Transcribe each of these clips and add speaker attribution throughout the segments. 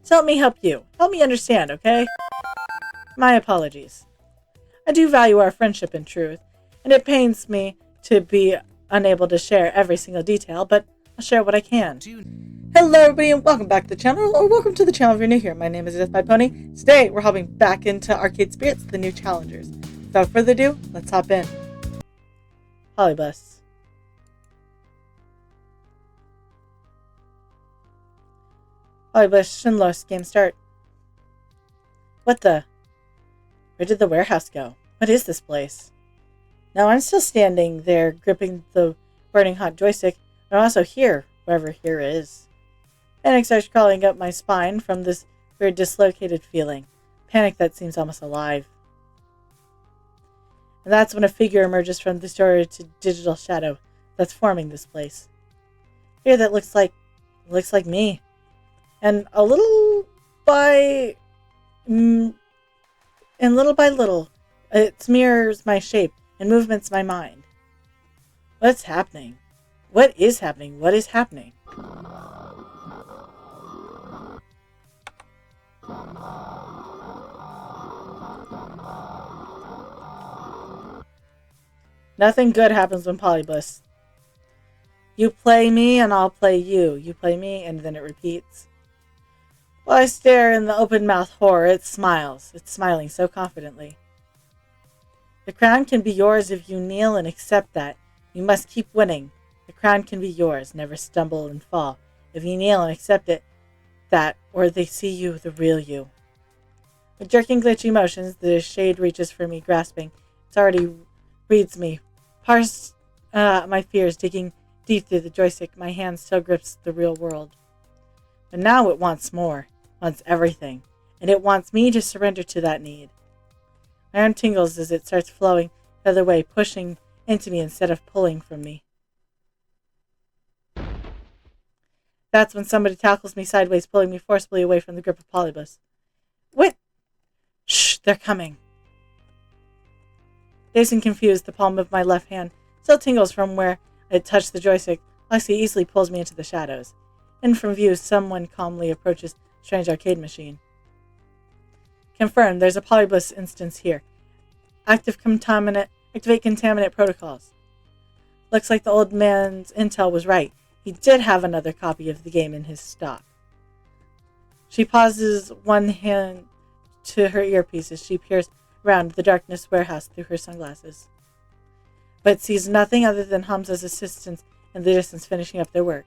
Speaker 1: So help me help you. Help me understand, okay? My apologies. I do value our friendship in truth, and it pains me to be unable to share every single detail, but I'll share what I can. Hello everybody and welcome back to the channel, or welcome to the channel if you're new here. My name is Death by Pony. Today we're hopping back into Arcade Spirits, the new challengers. Without further ado, let's hop in. Polybus. Polybus Shinlos game start. What the? Where did the warehouse go? What is this place? Now I'm still standing there, gripping the burning hot joystick, but I'm also here, wherever here is. Panic starts crawling up my spine from this weird dislocated feeling. Panic that seems almost alive. And that's when a figure emerges from the distorted to digital shadow that's forming this place. Fear that looks like me. And little by little, it mirrors my shape and movements my mind. What's happening? What is happening? What is happening? Nothing good happens when Polybus. You play me and I'll play you. You play me and then it repeats. While I stare in the open-mouthed horror, it smiles. It's smiling so confidently. The crown can be yours if you kneel and accept that. You must keep winning. The crown can be yours. Never stumble and fall. If you kneel and accept it, that, or they see you, the real you. With jerking, glitchy motions, the shade reaches for me, grasping. It already reads me. Parse my fears, digging deep through the joystick. My hand still grips the real world. But now it wants more. Wants everything, and it wants me to surrender to that need. My arm tingles as it starts flowing the other way, pushing into me instead of pulling from me. That's when somebody tackles me sideways, pulling me forcibly away from the grip of Polybus. What? Shh, they're coming. Dazed and confused, the palm of my left hand still tingles from where it touched the joystick. Lexi easily pulls me into the shadows. In from view, someone calmly approaches strange arcade machine. Confirmed, there's a Polybus instance here. Activate contaminant protocols. Looks like the old man's intel was right. He did have another copy of the game in his stock. She pauses, one hand to her earpiece as she peers around the darkness warehouse through her sunglasses, but sees nothing other than Hamza's assistants in the distance finishing up their work.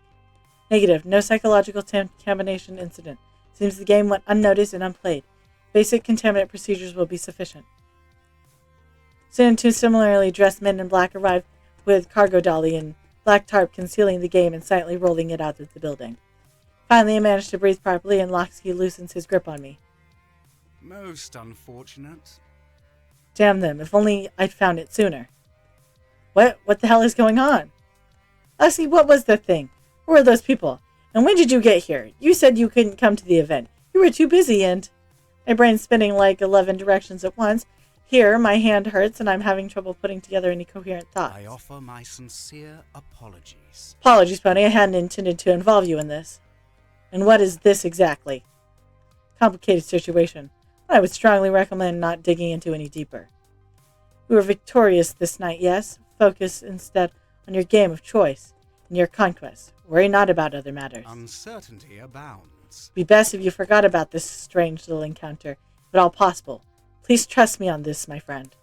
Speaker 1: Negative, no psychological contamination incident. Seems the game went unnoticed and unplayed. Basic contaminant procedures will be sufficient. Soon, two similarly dressed men in black arrive with cargo dolly and black tarp concealing the game and silently rolling it out of the building. Finally, I manage to breathe properly and Loxkey loosens his grip on me.
Speaker 2: Most unfortunate.
Speaker 1: Damn them, if only I'd found it sooner. What the hell is going on? Loxkey, what was the thing? Who were those people? And when did you get here? You said you couldn't come to the event. You were too busy and... My brain's spinning like 11 directions at once. Here, my hand hurts and I'm having trouble putting together any coherent thoughts.
Speaker 2: I offer my sincere apologies.
Speaker 1: Apologies, Pony. I hadn't intended to involve you in this. And what is this exactly? Complicated situation. I would strongly recommend not digging into any deeper. You were victorious this night, yes? Focus instead on your game of choice and your conquest. Worry not about other matters.
Speaker 2: Uncertainty abounds.
Speaker 1: Be best if you forgot about this strange little encounter, if at all possible. Please trust me on this, my friend.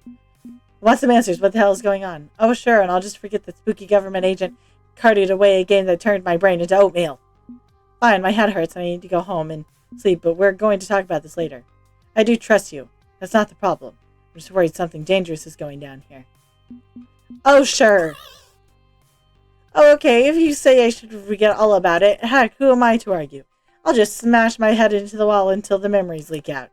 Speaker 1: I want some answers. What the hell is going on? Oh, sure, and I'll just forget the spooky government agent carted away a game that turned my brain into oatmeal. Fine, my head hurts and I need to go home and sleep, but we're going to talk about this later. I do trust you. That's not the problem. I'm just worried something dangerous is going down here. Oh, sure. Oh, okay, if you say I should forget all about it, heck, who am I to argue? I'll just smash my head into the wall until the memories leak out.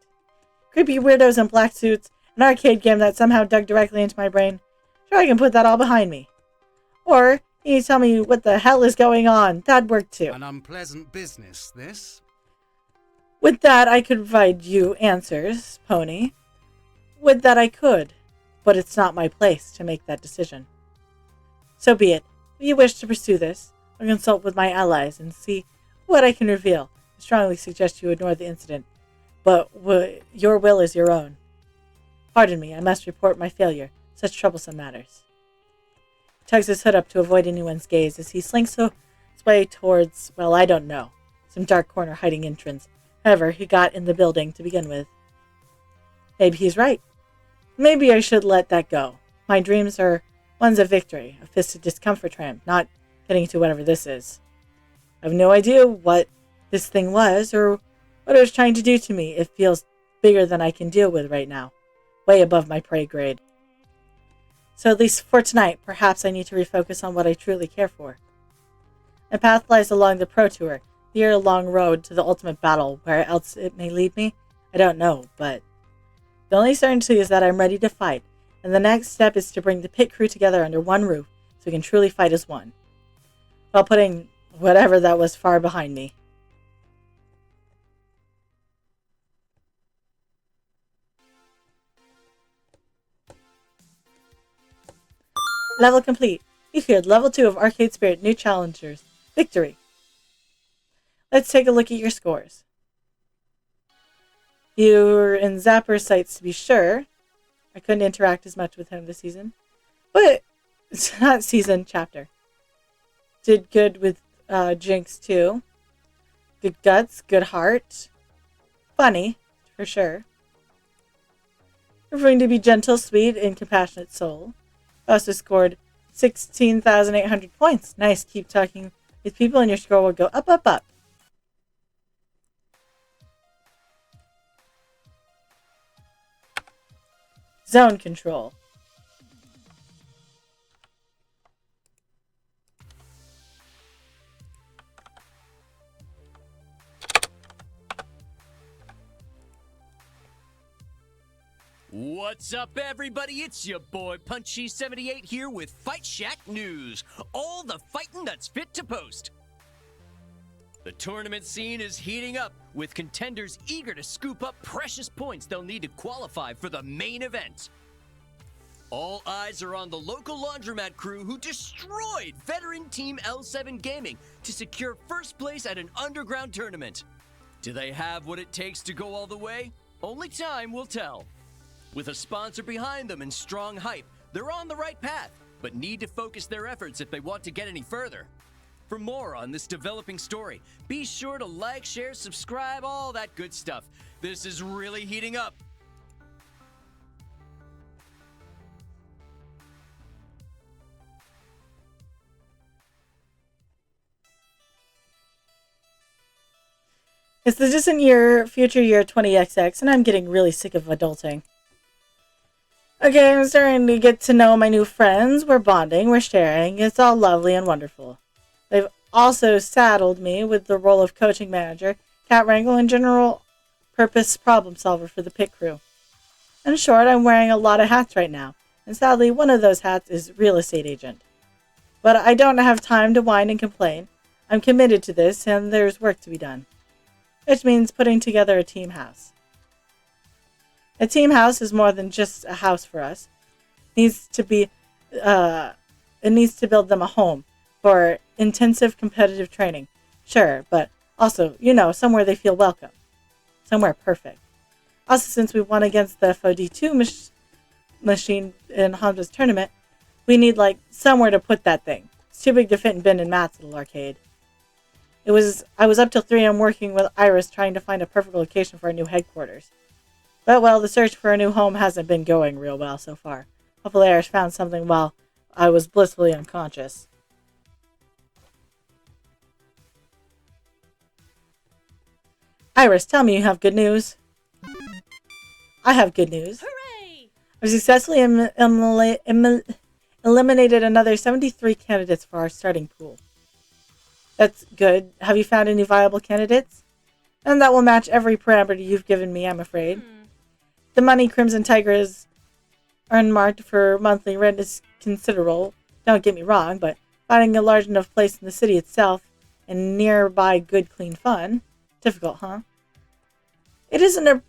Speaker 1: Creepy weirdos in black suits, an arcade game that somehow dug directly into my brain. Sure, I can put that all behind me. Or, you tell me what the hell is going on. That'd work too.
Speaker 2: An unpleasant business, this.
Speaker 1: With that, I could provide you answers, Pony. Would that I could, but it's not my place to make that decision. So be it. If you wish to pursue this, I'll consult with my allies and see what I can reveal. strongly suggest you ignore the incident, but your will is your own. Pardon me, I must report my failure. Such troublesome matters. He tugs his hood up to avoid anyone's gaze as he slinks his way towards, well, I don't know, some dark corner hiding entrance. However, he got in the building to begin with. Maybe he's right. Maybe I should let that go. My dreams are ones of victory, a fist of discomfort triumph, not getting to whatever this is. I have no idea what this thing was or what it was trying to do to me. It feels bigger than I can deal with right now, way above my prey grade. So at least for tonight, perhaps I need to refocus on what I truly care for. My path lies along the Pro Tour, the year-long road to the ultimate battle. Where else it may lead me, I don't know, but the only certainty is that I'm ready to fight, and the next step is to bring the pit crew together under one roof so we can truly fight as one, while putting whatever that was far behind me. Level complete. You cleared level 2 of Arcade Spirit New Challengers. Victory. Let's take a look at your scores. You're in Zapper's sights to be sure. I couldn't interact as much with him this season. But it's not season, chapter. Did good with Jinx too. Good guts, good heart. Funny, for sure. You're going to be gentle, sweet, and compassionate soul. Also scored 16,800 points. Nice, keep talking with people and your score will go up, up, up. Zone control.
Speaker 3: What's up, everybody? It's your boy Punchy78 here with Fight Shack News. All the fighting that's fit to post. The tournament scene is heating up, with contenders eager to scoop up precious points they'll need to qualify for the main event. All eyes are on the local laundromat crew who destroyed veteran Team L7 Gaming to secure first place at an underground tournament. Do they have what it takes to go all the way? Only time will tell. With a sponsor behind them and strong hype, they're on the right path, but need to focus their efforts if they want to get any further. For more on this developing story, be sure to like, share, subscribe, all that good stuff. This is really heating up.
Speaker 1: It's the distant year, future year 20XX, and I'm getting really sick of adulting. Okay, I'm starting to get to know my new friends. We're bonding, we're sharing. It's all lovely and wonderful. They've also saddled me with the role of coaching manager, cat wrangle, and general purpose problem solver for the pit crew. In short, I'm wearing a lot of hats right now, and sadly, one of those hats is real estate agent. But I don't have time to whine and complain. I'm committed to this, and there's work to be done. Which means putting together a team house. A team house is more than just a house for us. It needs to build them a home for intensive competitive training. Sure, but also, somewhere they feel welcome. Somewhere perfect. Also, since we won against the FOD2 machine in Honda's tournament, we need, somewhere to put that thing. It's too big to fit in Ben and Matt's little arcade. I was up till 3 a.m. working with Iris trying to find a perfect location for our new headquarters. But, well, the search for a new home hasn't been going real well so far. Hopefully Iris found something while I was blissfully unconscious. Iris, tell me you have good news. I have good news.
Speaker 4: Hooray!
Speaker 1: I've successfully eliminated another 73 candidates for our starting pool. That's good. Have you found any viable candidates? And that will match every parameter you've given me, I'm afraid. The money Crimson Tiger has unmarked for monthly rent is considerable. Don't get me wrong, but finding a large enough place in the city itself and nearby good, clean fun. Difficult, huh? It isn't a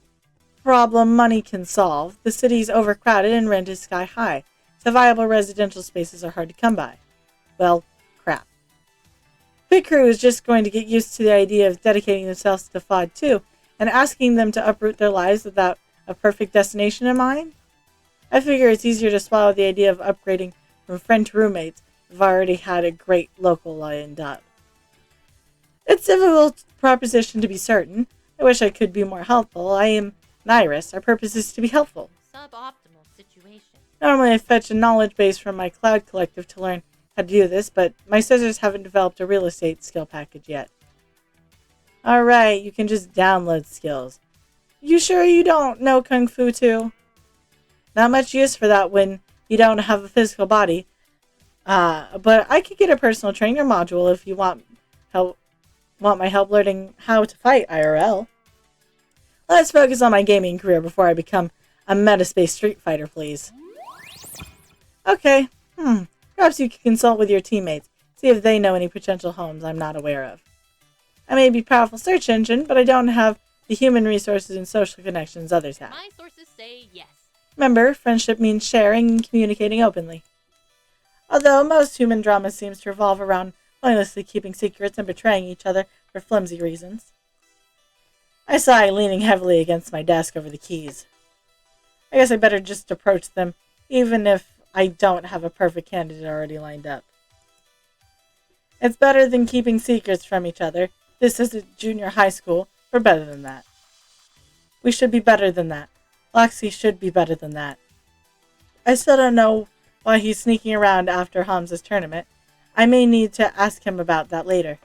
Speaker 1: problem money can solve. The city's overcrowded and rent is sky high, so viable residential spaces are hard to come by. Well, crap. Pit Crew is just going to get used to the idea of dedicating themselves to FOD 2 and asking them to uproot their lives without a perfect destination in mind? I figure it's easier to swallow the idea of upgrading from friend to roommates if I've already had a great local lined up. It's a difficult proposition to be certain. I wish I could be more helpful. I am an Iris. Our purpose is to be helpful.
Speaker 4: Suboptimal situation.
Speaker 1: Normally I fetch a knowledge base from my cloud collective to learn how to do this, but my scissors haven't developed a real estate skill package yet. Alright, you can just download skills. You sure you don't know Kung Fu too? Not much use for that when you don't have a physical body. But I could get a personal trainer module if you want my help learning how to fight IRL. Let's focus on my gaming career before I become a Metaspace Street Fighter, please. Okay, perhaps you can consult with your teammates, see if they know any potential homes I'm not aware of. I may be a powerful search engine, but I don't have the human resources and social connections others have.
Speaker 4: My sources say yes.
Speaker 1: Remember, friendship means sharing and communicating openly. Although most human drama seems to revolve around pointlessly keeping secrets and betraying each other for flimsy reasons. I sigh, leaning heavily against my desk over the keys. I guess I better just approach them, even if I don't have a perfect candidate already lined up. It's better than keeping secrets from each other. This isn't junior high school. We're better than that. We should be better than that. Loxy should be better than that. I still don't know why he's sneaking around after Hamza's tournament. I may need to ask him about that later.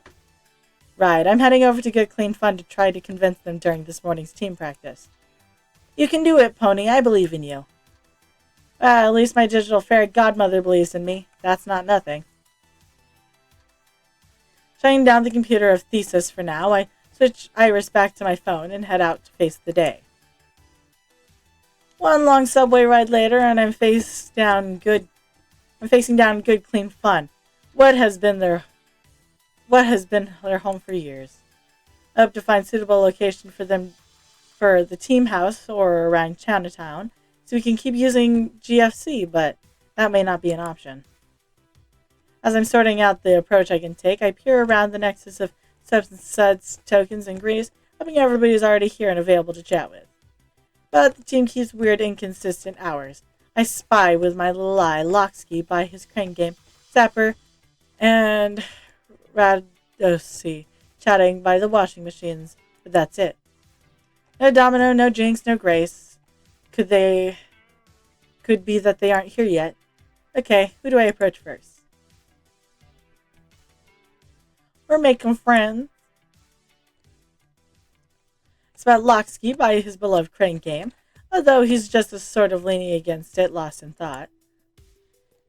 Speaker 1: Right, I'm heading over to Good Clean Fun to try to convince them during this morning's team practice. You can do it, Pony. I believe in you. Well, at least my digital fairy godmother believes in me. That's not nothing. Shutting down the computer of Thesis for now, I switch Iris back to my phone and head out to face the day. One long subway ride later, and I'm facing down Good Clean Fun. What has been their home for years. I hope to find suitable location for them for the team house or around Chinatown, so we can keep using GFC, but that may not be an option. As I'm sorting out the approach I can take, I peer around the nexus of substance suds, tokens, and grease, hoping everybody's already here and available to chat with. But the team keeps weird, inconsistent hours. I spy with my little eye Loxky by his crane game, Sapper, and Radosi chatting by the washing machines, but that's it. No Domino, no Jinx, no Grace. Could be that they aren't here yet. Okay, who do I approach first? We're making friends. It's about Loxky by his beloved crane game, although he's just sort of leaning against it, lost in thought.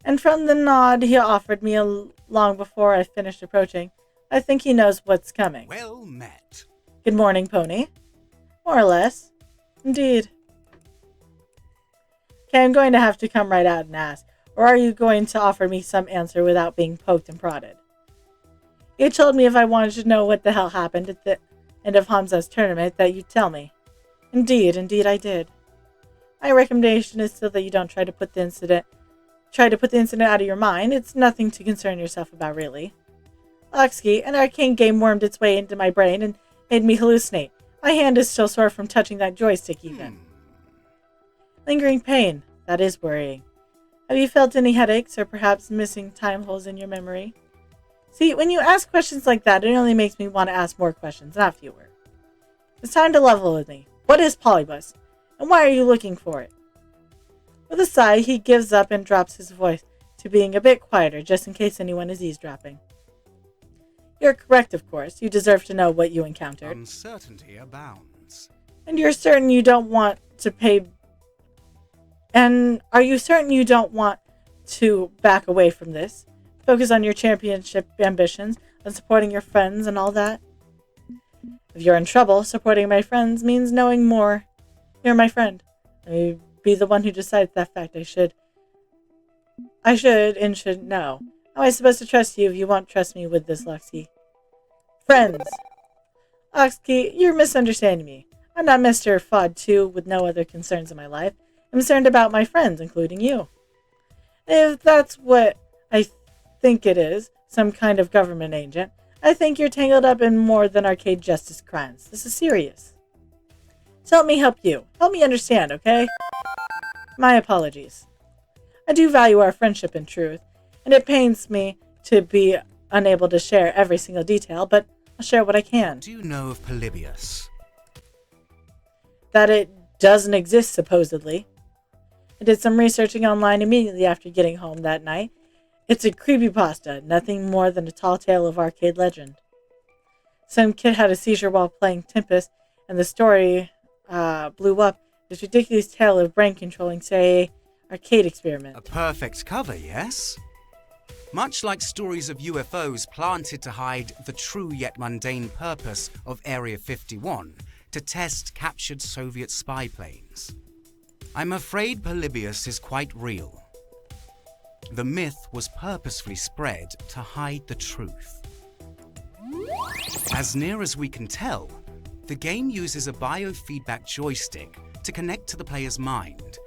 Speaker 1: And from the nod he offered me long before I finished approaching, I think he knows what's coming.
Speaker 2: Well met.
Speaker 1: Good morning, Pony. More or less. Indeed. Okay, I'm going to have to come right out and ask, or are you going to offer me some answer without being poked and prodded? You told me if I wanted to know what the hell happened at the end of Hamza's tournament that you'd tell me. Indeed I did. My recommendation is still that you don't try to put the incident out of your mind. It's nothing to concern yourself about, really. Loxky, an arcane game wormed its way into my brain and made me hallucinate. My hand is still sore from touching that joystick even. Lingering pain. That is worrying. Have you felt any headaches or perhaps missing time holes in your memory? See, when you ask questions like that, it only makes me want to ask more questions, not fewer. It's time to level with me. What is Polybus? And why are you looking for it? With a sigh, he gives up and drops his voice to being a bit quieter, just in case anyone is eavesdropping. You're correct, of course. You deserve to know what you encountered.
Speaker 2: Uncertainty abounds.
Speaker 1: And you're certain you don't want to pay... And are you certain you don't want to back away from this? Focus on your championship ambitions, on supporting your friends and all that? If you're in trouble, supporting my friends means knowing more. You're my friend. Let me be the one who decides that fact. I should know. How am I supposed to trust you if you won't trust me with this, Loxky? Friends. Loxky, you're misunderstanding me. I'm not Mr. FOD 2 with no other concerns in my life. I'm concerned about my friends, including you. If that's what I think it is, some kind of government agent, I think you're tangled up in more than arcade justice crimes. This is serious. So help me help you. Help me understand, okay? My apologies. I do value our friendship in truth, and it pains me to be unable to share every single detail, but I'll share what I can.
Speaker 2: Do you know of Polybius?
Speaker 1: That it doesn't exist, supposedly. I did some researching online immediately after getting home that night. It's a creepypasta, nothing more than a tall tale of arcade legend. Some kid had a seizure while playing Tempest, and the story blew up. This ridiculous tale of brain controlling, say, arcade experiment.
Speaker 2: A perfect cover, yes? Much like stories of UFOs planted to hide the true yet mundane purpose of Area 51 to test captured Soviet spy planes. I'm afraid Polybius is quite real. The myth was purposefully spread to hide the truth. As near as we can tell, the game uses a biofeedback joystick to connect to the player's mind,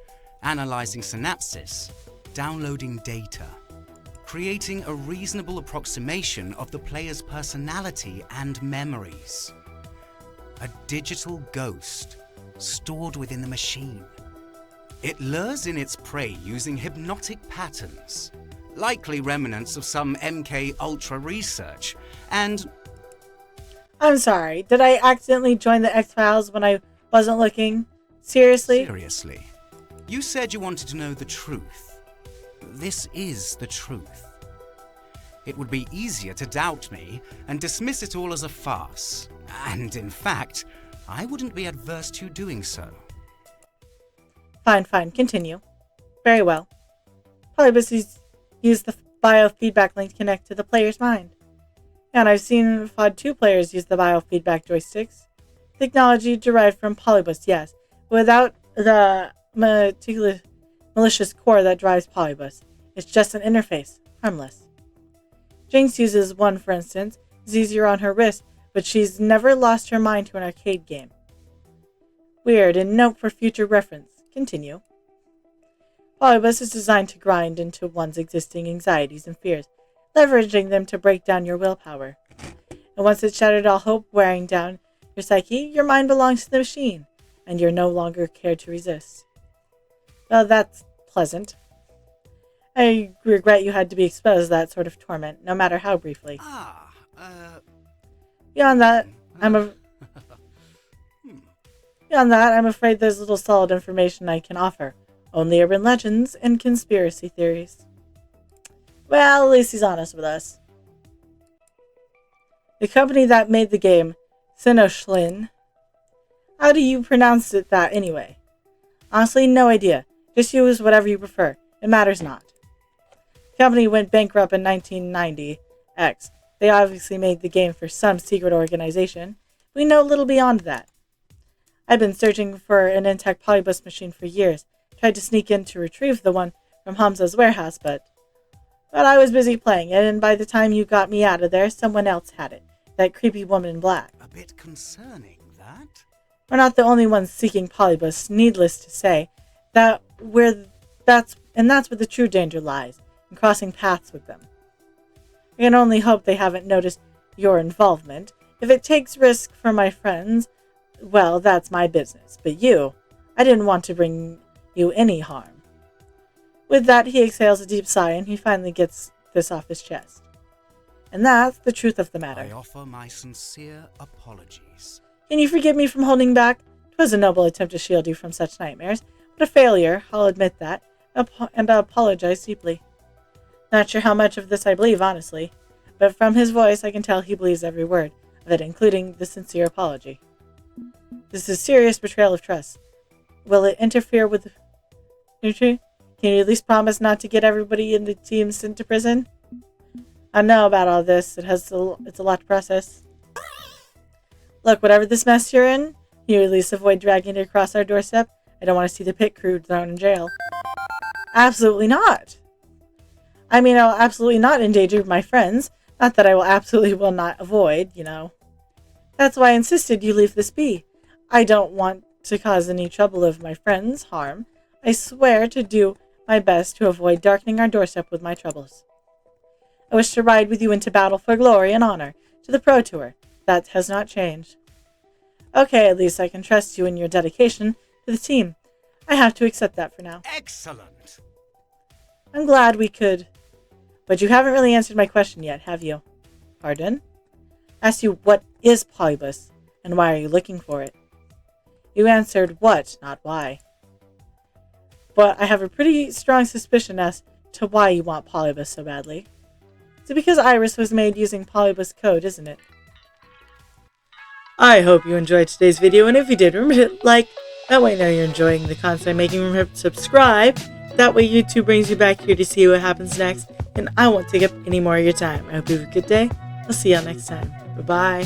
Speaker 2: analyzing synapses, downloading data, creating a reasonable approximation of the player's personality and memories. A digital ghost stored within the machine. It lures in its prey using hypnotic patterns, likely remnants of some MK Ultra research, and...
Speaker 1: I'm sorry, did I accidentally join the X-Files when I wasn't looking? Seriously?
Speaker 2: Seriously. You said you wanted to know the truth. This is the truth. It would be easier to doubt me and dismiss it all as a farce. And in fact, I wouldn't be adverse to you doing so.
Speaker 1: Fine, continue. Very well. Polybus used the biofeedback link to connect to the player's mind. And I've seen FOD 2 players use the biofeedback joysticks. Technology derived from Polybus, yes, but without the malicious core that drives Polybus. It's just an interface, harmless. Jinx uses one, for instance. It's easier on her wrist, but she's never lost her mind to an arcade game. Weird, and note for future reference. Continue. Polybus is designed to grind into one's existing anxieties and fears, leveraging them to break down your willpower. And once it's shattered all hope, wearing down your psyche, your mind belongs to the machine, and you're no longer care to resist. Well, that's pleasant. I regret you had to be exposed to that sort of torment, no matter how briefly. Beyond that, I'm afraid there's little solid information I can offer. Only urban legends and conspiracy theories. Well, at least he's honest with us. The company that made the game, Sinnoschlin. How do you pronounce it that anyway? Honestly, no idea. Just use whatever you prefer. It matters not. The company went bankrupt in 1990X. They obviously made the game for some secret organization. We know little beyond that. I've been searching for an intact Polybus machine for years. Tried to sneak in to retrieve the one from Hamza's warehouse, but I was busy playing it, and by the time you got me out of there, someone else had it. That creepy woman in black.
Speaker 2: A bit concerning, that?
Speaker 1: We're not the only ones seeking Polybus, needless to say. That's where the true danger lies, in crossing paths with them. I can only hope they haven't noticed your involvement. If it takes risk for my friends, well, that's my business. But I didn't want to bring you any harm. With that, he exhales a deep sigh, and he finally gets this off his chest. And that's the truth of the matter.
Speaker 2: I offer my sincere apologies.
Speaker 1: Can you forgive me from holding back? 'Twas a noble attempt to shield you from such nightmares, but a failure, I'll admit that, and I apologize deeply. Not sure how much of this I believe, honestly, but from his voice I can tell he believes every word of it, including the sincere apology. This is serious betrayal of trust. Will it interfere with... Can you at least promise not to get everybody in the team sent to prison? I know about all this. It's a lot to process. Look, whatever this mess you're in, you at least avoid dragging it across our doorstep. I don't want to see the pit crew thrown in jail. Absolutely not. I mean, I'll absolutely not endanger my friends. Not that I will not avoid, That's why I insisted you leave this be. I don't want to cause any trouble of my friends' harm. I swear to do my best to avoid darkening our doorstep with my troubles. I wish to ride with you into battle for glory and honor, to the Pro Tour. That has not changed. Okay, at least I can trust you in your dedication to the team. I have to accept that for now.
Speaker 2: Excellent!
Speaker 1: I'm glad we could. But you haven't really answered my question yet, have you? Pardon? I asked you, what is Polybus, and why are you looking for it? You answered what, not why. But I have a pretty strong suspicion as to why you want Polybus so badly. It's because Iris was made using Polybus code, isn't it? I hope you enjoyed today's video, and if you did, remember to hit like. That way I know you're enjoying the content I'm making. Remember to subscribe. That way YouTube brings you back here to see what happens next, and I won't take up any more of your time. I hope you have a good day. I'll see y'all next time. Bye-bye.